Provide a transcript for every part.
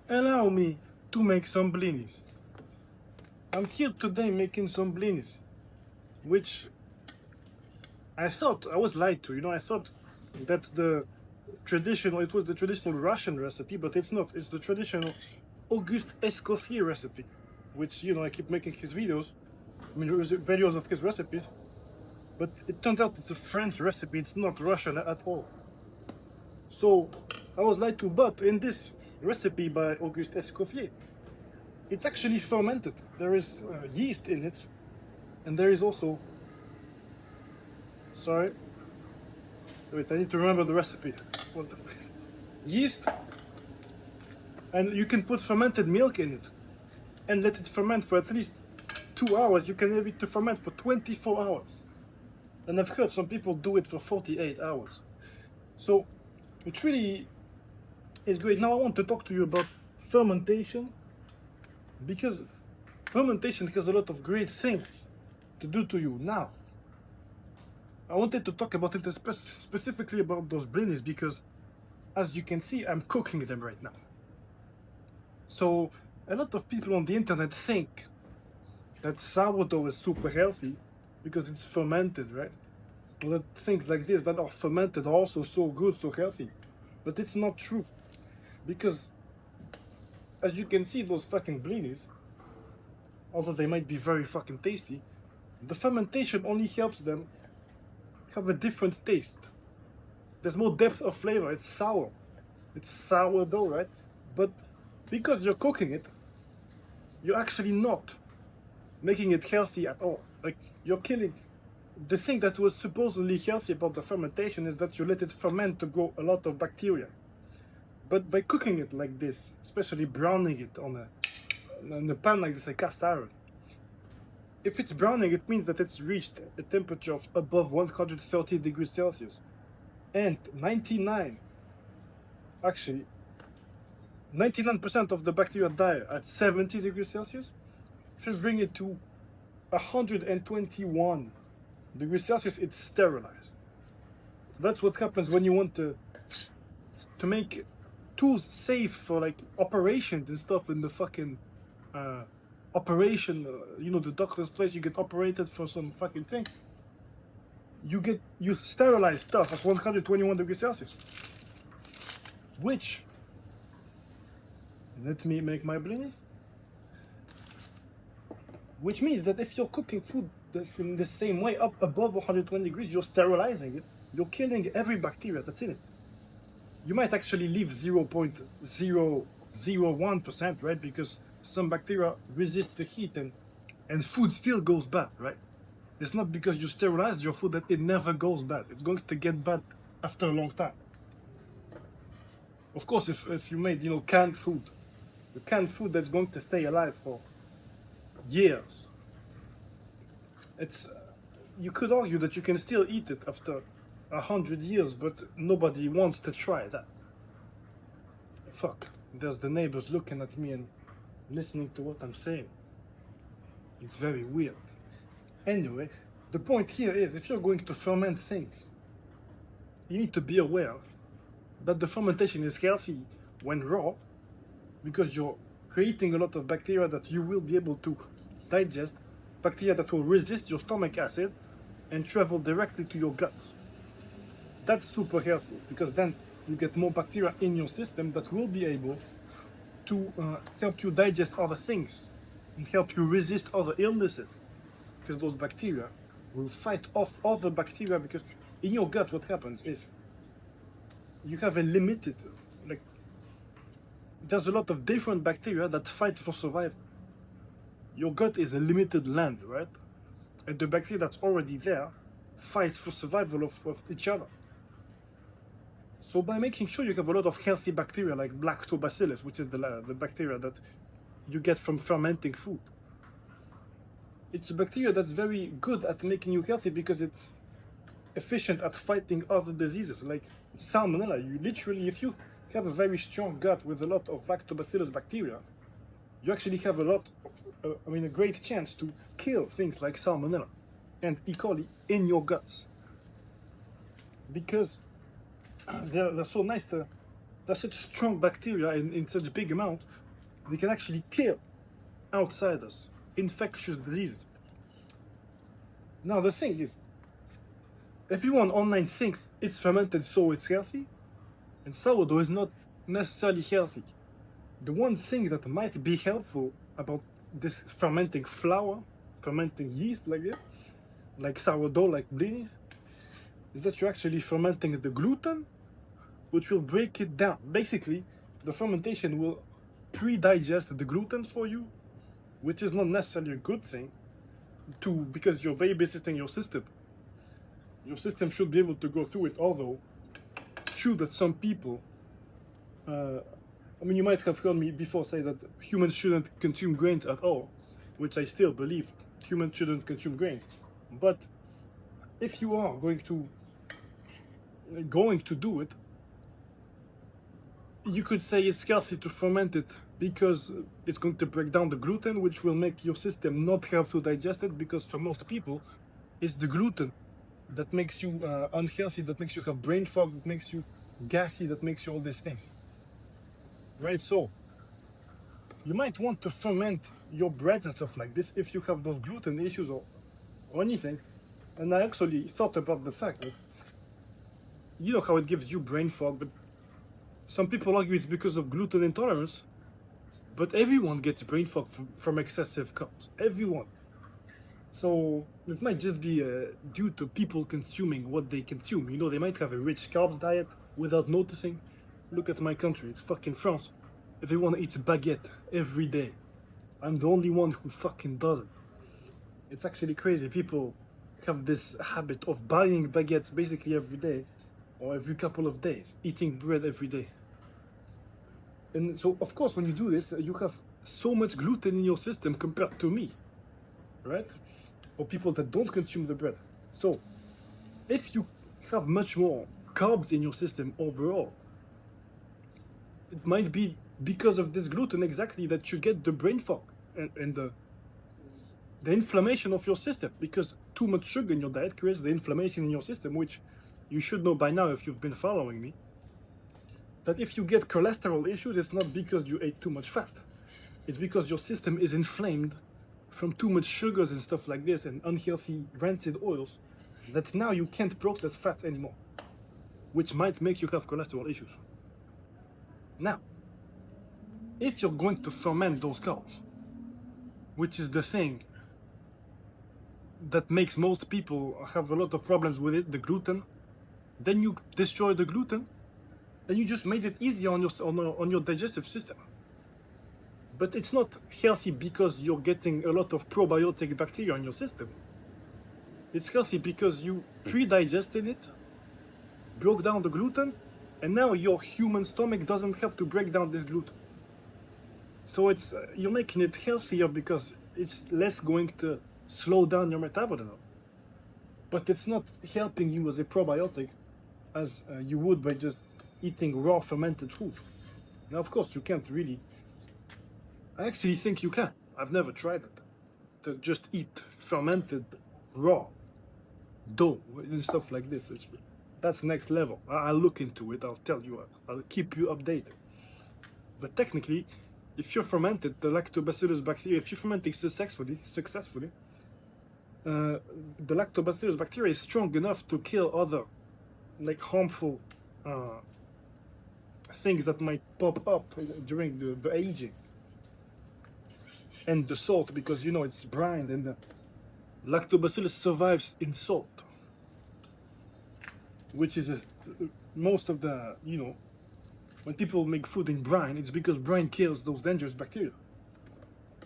Allow me to make some blinis. I'm here today making some blinis, which I thought I was lied to. I thought that it was the traditional Russian recipe, but it's not. It's the traditional Auguste Escoffier recipe, which I keep making his videos. Videos of his recipes, but it turns out it's a French recipe. It's not Russian at all. So I was lied to. But in this recipe by Auguste Escoffier, it's actually fermented. There is yeast in it, and there is also. Sorry. Wait, I need to remember the recipe. What the fuck? Yeast, and you can put fermented milk in it, and let it ferment for at least 2 hours. You can have it to ferment for 24 hours, and I've heard some people do it for 48 hours. So it really is great. Now I want to talk to you about fermentation, because fermentation has a lot of great things to do to you. Now I wanted to talk about it specifically about those blinis, because as you can see, I'm cooking them right now. So a lot of people on the internet think that sourdough is super healthy because it's fermented, right? Or that things like this that are fermented are also so good, so healthy. But it's not true, because as you can see, those fucking blinis, although they might be very fucking tasty, the fermentation only helps them have a different taste. There's more depth of flavor. It's sour. It's sourdough, right? But because you're cooking it, you're actually not making it healthy at all. Like, you're killing. The thing that was supposedly healthy about the fermentation is that you let it ferment to grow a lot of bacteria. But by cooking it like this, especially browning it on a pan like this, a cast iron, if it's browning, it means that it's reached a temperature of above 130 degrees Celsius. And 99% of the bacteria die at 70 degrees Celsius. If you bring it to 121 degrees Celsius, it's sterilized. So that's what happens when you want to make tools safe for like operations and stuff in the fucking operation, the doctor's place. You get operated for some fucking thing. You sterilize stuff at 121 degrees Celsius, which, let me make my blinis, which means that if you're cooking food in the same way up above 120 degrees, you're sterilizing it, you're killing every bacteria that's in it. You might actually leave 0.001%, right? Because some bacteria resist the heat and food still goes bad, right? It's not because you sterilized your food that it never goes bad. It's going to get bad after a long time. Of course, if you made, canned food, the canned food that's going to stay alive for years, you could argue that you can still eat it after 100 years, but nobody wants to try that. Fuck, there's the neighbors looking at me and listening to what I'm saying. It's very weird. Anyway, the point here is, if you're going to ferment things, you need to be aware that the fermentation is healthy when raw, because you're creating a lot of bacteria that you will be able to digest, bacteria that will resist your stomach acid and travel directly to your guts. That's super helpful, because then you get more bacteria in your system that will be able to help you digest other things and help you resist other illnesses, because those bacteria will fight off other bacteria. Because in your gut, what happens is you have a limited, there's a lot of different bacteria that fight for survival. Your gut is a limited land, right? And the bacteria that's already there fights for survival of each other. So by making sure you have a lot of healthy bacteria like lactobacillus, which is the bacteria that you get from fermenting food, it's a bacteria that's very good at making you healthy, because it's efficient at fighting other diseases like salmonella. You literally, if you have a very strong gut with a lot of lactobacillus bacteria, you actually have a great chance to kill things like salmonella and E. coli in your guts, because they're so nice to There's such strong bacteria in such big amount, they can actually kill outsiders, infectious diseases. Now the thing is, everyone online thinks it's fermented so it's healthy, and sourdough is not necessarily healthy. The one thing that might be helpful about this fermenting flour, fermenting yeast like this, like sourdough, like blinis, is that you're actually fermenting the gluten, which will break it down. Basically, the fermentation will pre-digest the gluten for you, which is not necessarily a good thing, because you're babysitting your system. Your system should be able to go through it, although true that some people, you might have heard me before say that humans shouldn't consume grains at all, which I still believe. Humans shouldn't consume grains. But if you are going to do it, you could say it's healthy to ferment it because it's going to break down the gluten, which will make your system not have to digest it, because for most people, it's the gluten that makes you unhealthy, that makes you have brain fog, that makes you gassy, that makes you all these things. Right? So, you might want to ferment your breads and stuff like this if you have those gluten issues or anything. And I actually thought about the fact that, you know how it gives you brain fog, but some people argue it's because of gluten intolerance, but everyone gets brain fog from excessive carbs. Everyone. So it might just be due to people consuming what they consume. You know, they might have a rich carbs diet without noticing. Look at my country, it's fucking France. Everyone eats baguette every day. I'm the only one who fucking doesn't. It's actually crazy. People have this habit of buying baguettes basically every day, or every couple of days, eating bread every day. And so, of course, when you do this, you have so much gluten in your system compared to me, right? Or people that don't consume the bread. So, if you have much more carbs in your system overall, it might be because of this gluten exactly that you get the brain fog and the inflammation of your system, because too much sugar in your diet creates the inflammation in your system, which you should know by now if you've been following me, that if you get cholesterol issues, it's not because you ate too much fat. It's because your system is inflamed from too much sugars and stuff like this and unhealthy rancid oils, that now you can't process fat anymore, which might make you have cholesterol issues. Now, if you're going to ferment those carbs, which is the thing that makes most people have a lot of problems with it, the gluten, then you destroy the gluten and you just made it easier on your digestive system. But it's not healthy because you're getting a lot of probiotic bacteria in your system. It's healthy because you pre-digested it, broke down the gluten, and now your human stomach doesn't have to break down this gluten. So it's you're making it healthier because it's less going to slow down your metabolism. But it's not helping you as a probiotic as you would by just eating raw fermented food. Now, of course, you can't really. I actually think you can. I've never tried it. To just eat fermented raw dough and stuff like this. That's next level. I'll look into it. I'll tell you. I'll keep you updated. But technically, if you're fermented, the lactobacillus bacteria, if you're fermenting successfully, the lactobacillus bacteria is strong enough to kill other, like, harmful things that might pop up during the aging. And the salt, because you know it's brined, and the lactobacillus survives in salt, which is most of the, when people make food in brine, it's because brine kills those dangerous bacteria.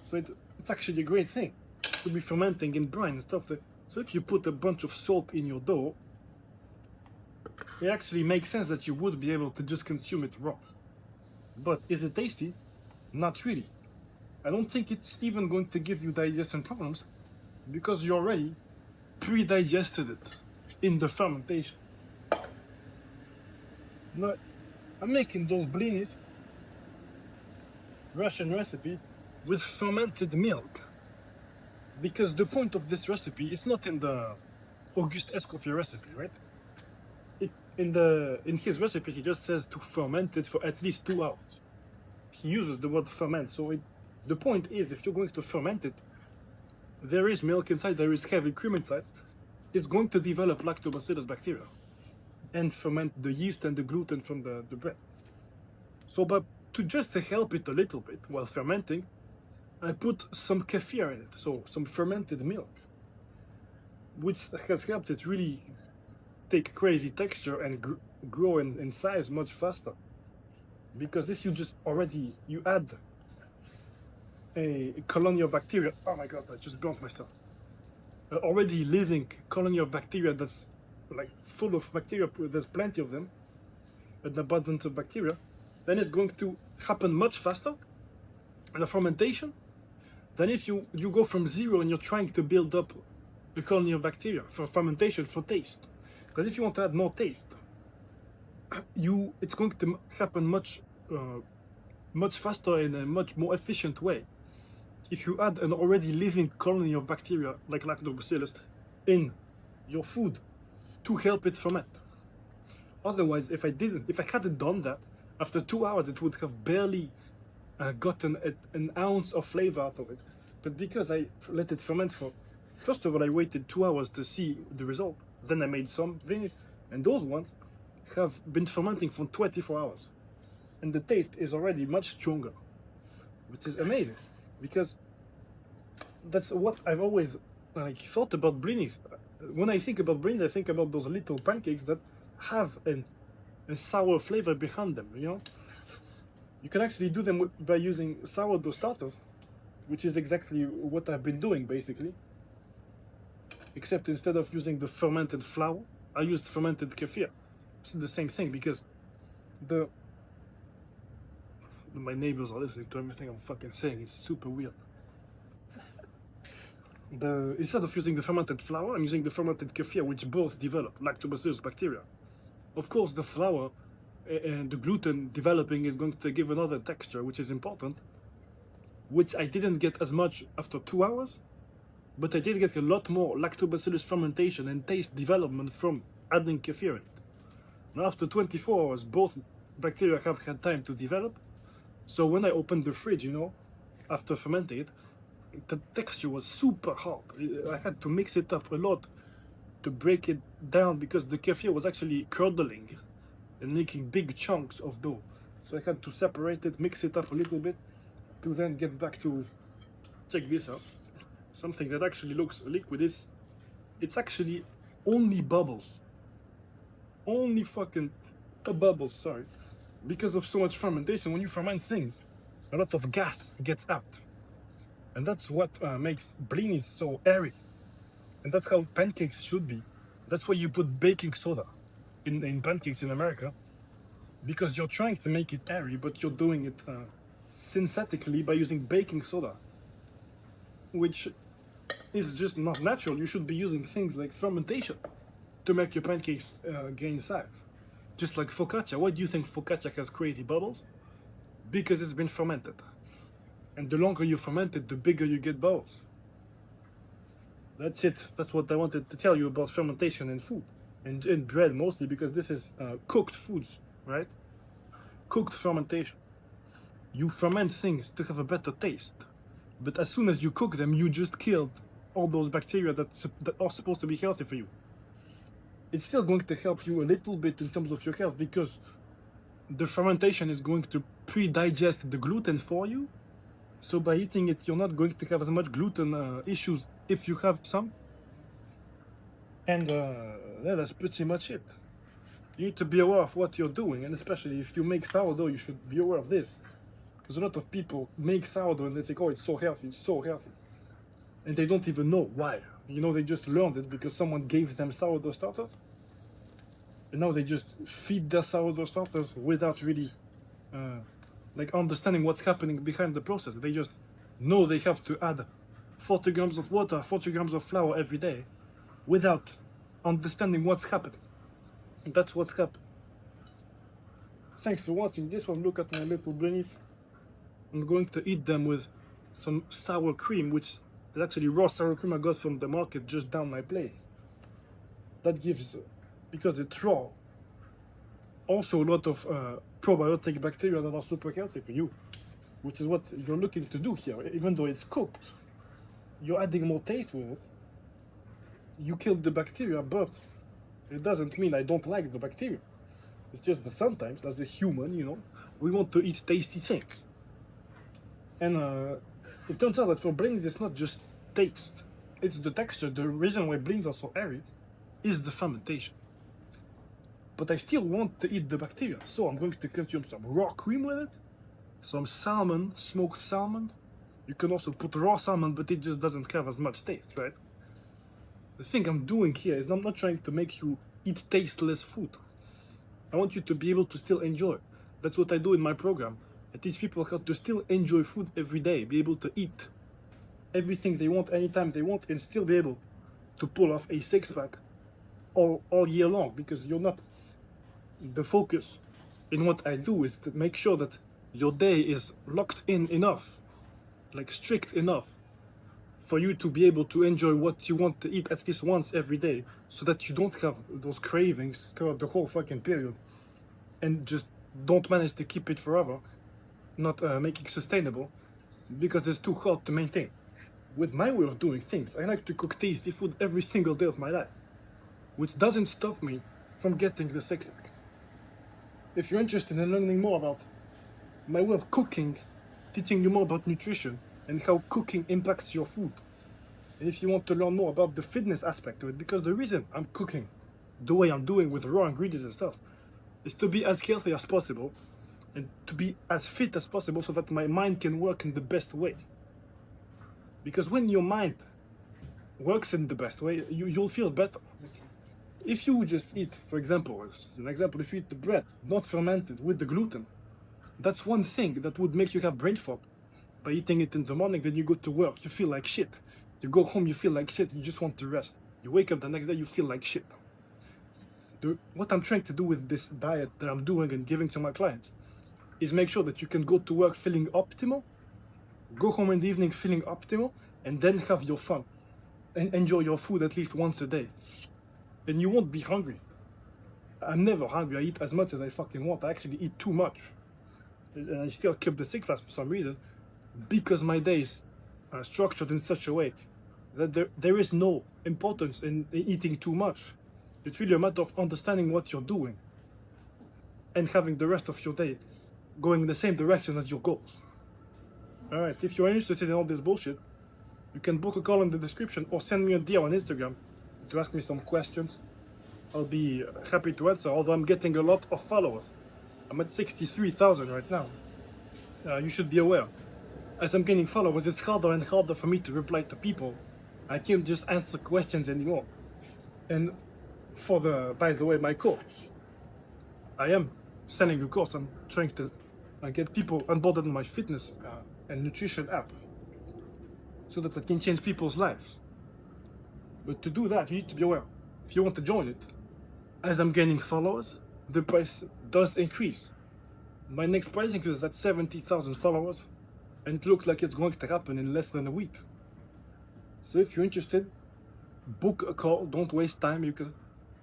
So it's actually a great thing to be fermenting in brine and stuff. So if you put a bunch of salt in your dough, it actually makes sense that you would be able to just consume it raw. But is it tasty? Not really. I don't think it's even going to give you digestion problems because you already pre-digested it in the fermentation. Now, I'm making those blinis, Russian recipe, with fermented milk, because the point of this recipe is not in the Auguste Escoffier recipe, right? in his recipe, he just says to ferment it for at least 2 hours. He uses the word ferment. So the point is, if you're going to ferment it, there is milk inside, there is heavy cream inside. It's going to develop lactobacillus bacteria and ferment the yeast and the gluten from the bread. So, but to just help it a little bit while fermenting, I put some ckear in it, so some fermented milk, which has helped it really take crazy texture and grow in size much faster. Because if you just you add a colony of bacteria, oh my god, I just burnt myself. Already living colony of bacteria that's like full of bacteria, there's plenty of them, an abundance of bacteria, then it's going to happen much faster in a fermentation than if you go from zero and you're trying to build up a colony of bacteria for fermentation for taste. Because if you want to add more taste, it's going to happen much faster in a much more efficient way if you add an already living colony of bacteria like lactobacillus in your food to help it ferment. Otherwise, if I hadn't done that, after 2 hours it would have barely gotten an ounce of flavor out of it. But because I let it ferment first of all, I waited 2 hours to see the result. Then I made some, and those ones have been fermenting for 24 hours. And the taste is already much stronger, which is amazing. Because that's what I've always thought about blinis. When I think about blinis, I think about those little pancakes that have a sour flavor behind them, you know? You can actually do them by using sourdough starter, which is exactly what I've been doing, basically. Except instead of using the fermented flour, I used fermented kefir. It's the same thing, because my neighbors are listening to everything I'm fucking saying. It's super weird. Instead of using the fermented flour, I'm using the fermented kefir, which both develop lactobacillus bacteria. Of course, the flour and the gluten developing is going to give another texture, which is important, which I didn't get as much after 2 hours, but I did get a lot more lactobacillus fermentation and taste development from adding kefir in it. Now, after 24 hours, both bacteria have had time to develop. So when I opened the fridge, you know, after fermenting it, the texture was super hard. I had to mix it up a lot to break it down because the kefir was actually curdling and making big chunks of dough. So I had to separate it, mix it up a little bit to then get back to, check this out, something that actually looks liquid. It's actually only bubbles. Only fucking bubbles, sorry. Because of so much fermentation, when you ferment things, a lot of gas gets out. And that's what makes blinis so airy. And that's how pancakes should be. That's why you put baking soda in pancakes in America. Because you're trying to make it airy, but you're doing it synthetically by using baking soda. Which is just not natural. You should be using things like fermentation to make your pancakes gain size. Just like focaccia. Why do you think focaccia has crazy bubbles? Because it's been fermented. And the longer you ferment it, the bigger you get bubbles. That's it. That's what I wanted to tell you about fermentation in food. And in bread mostly, because this is cooked foods, right? Cooked fermentation. You ferment things to have a better taste. But as soon as you cook them, you just killed all those bacteria that are supposed to be healthy for you. It's still going to help you a little bit in terms of your health because the fermentation is going to pre-digest the gluten for you. So by eating it, you're not going to have as much gluten issues if you have some. And yeah, that's pretty much it. You need to be aware of what you're doing, and especially if you make sourdough, you should be aware of this. Because a lot of people make sourdough and they think, oh, it's so healthy, it's so healthy. And they don't even know why. You know, they just learned it because someone gave them sourdough starters. And now they just feed their sourdough starters without really like understanding what's happening behind the process. They just know they have to add 40 grams of water, 40 grams of flour every day without understanding what's happening. And that's what's happening. Thanks for watching this one. Look at my little blinis. I'm going to eat them with some sour cream, which is actually raw sour cream I got from the market just down my place. That gives, because it's raw, also a lot of probiotic bacteria that are super healthy for you, which is what you're looking to do here. Even though it's cooked, you're adding more taste with it. You killed the bacteria, but it doesn't mean I don't like the bacteria. It's just that sometimes, as a human, you know, we want to eat tasty things. And it turns out that for brains, it's not just taste. It's the texture. The reason why brains are so arid is the fermentation. But I still want to eat the bacteria, so I'm going to consume some raw cream with it, some salmon, smoked salmon. You can also put raw salmon, but it just doesn't have as much taste, right? The thing I'm doing here is I'm not trying to make you eat tasteless food. I want you to be able to still enjoy. That's what I do in my program. I teach people how to still enjoy food every day, be able to eat everything they want anytime they want, and still be able to pull off a six-pack all year long, because you're not... The focus in what I do is to make sure that your day is locked in enough, like strict enough, for you to be able to enjoy what you want to eat at least once every day, so that you don't have those cravings throughout the whole fucking period and just don't manage to keep it forever, not make it sustainable, because it's too hard to maintain. With my way of doing things, I like to cook tasty food every single day of my life, which doesn't stop me from getting the six-pack. If you're interested in learning more about my way of cooking, teaching you more about nutrition and how cooking impacts your food, and if you want to learn more about the fitness aspect of it, because the reason I'm cooking the way I'm doing with raw ingredients and stuff is to be as healthy as possible and to be as fit as possible so that my mind can work in the best way. Because when your mind works in the best way, you'll feel better. If you just eat, for example, as an example, if you eat the bread not fermented with the gluten, that's one thing that would make you have brain fog. By eating it in the morning, then you go to work, you feel like shit. You go home, you feel like shit, you just want to rest. You wake up the next day, you feel like shit. What I'm trying to do with this diet that I'm doing and giving to my clients is make sure that you can go to work feeling optimal, go home in the evening feeling optimal, and then have your fun and enjoy your food at least once a day. And you won't be hungry. I'm never hungry. I eat as much as I fucking want. I actually eat too much. And I still keep the six-pack for some reason, because my days are structured in such a way that there is no importance in eating too much. It's really a matter of understanding what you're doing and having the rest of your day going in the same direction as your goals. Alright, if you're interested in all this bullshit, you can book a call in the description or send me a DM on Instagram to ask me some questions. I'll be happy to answer, although I'm getting a lot of followers. I'm at 63,000 right now. You should be aware. As I'm gaining followers, it's harder and harder for me to reply to people. I can't just answer questions anymore. And by the way, my course, I am selling a course. I'm trying to get people onboarded in my fitness and nutrition app, so that I can change people's lives. But to do that, you need to be aware. If you want to join it, as I'm gaining followers, the price does increase. My next price increase is at 70,000 followers, and it looks like it's going to happen in less than a week. So if you're interested, book a call, don't waste time, because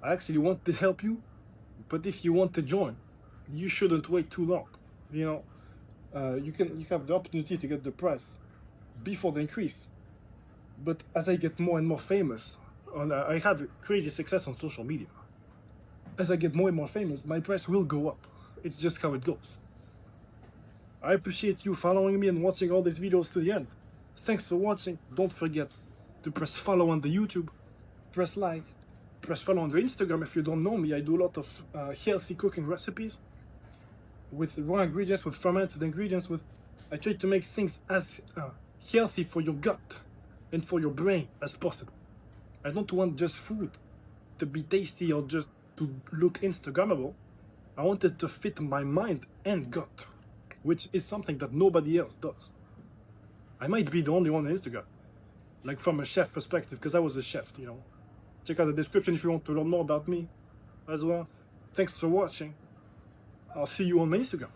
I actually want to help you. But if you want to join, you shouldn't wait too long. You know, you have the opportunity to get the price before the increase. But as I get more and more famous, I have crazy success on social media. As I get more and more famous, my price will go up. It's just how it goes. I appreciate you following me and watching all these videos to the end. Thanks for watching. Don't forget to press follow on the YouTube, press like, press follow on the Instagram. If you don't know me, I do a lot of healthy cooking recipes with raw ingredients, with fermented ingredients. I try to make things as healthy for your gut and for your brain as possible. I don't want just food to be tasty or just to look Instagrammable. I want it to fit my mind and gut, which is something that nobody else does. I might be the only one on Instagram, like from a chef perspective, because I was a chef, you know. Check out the description if you want to learn more about me as well. Thanks for watching. I'll see you on my Instagram.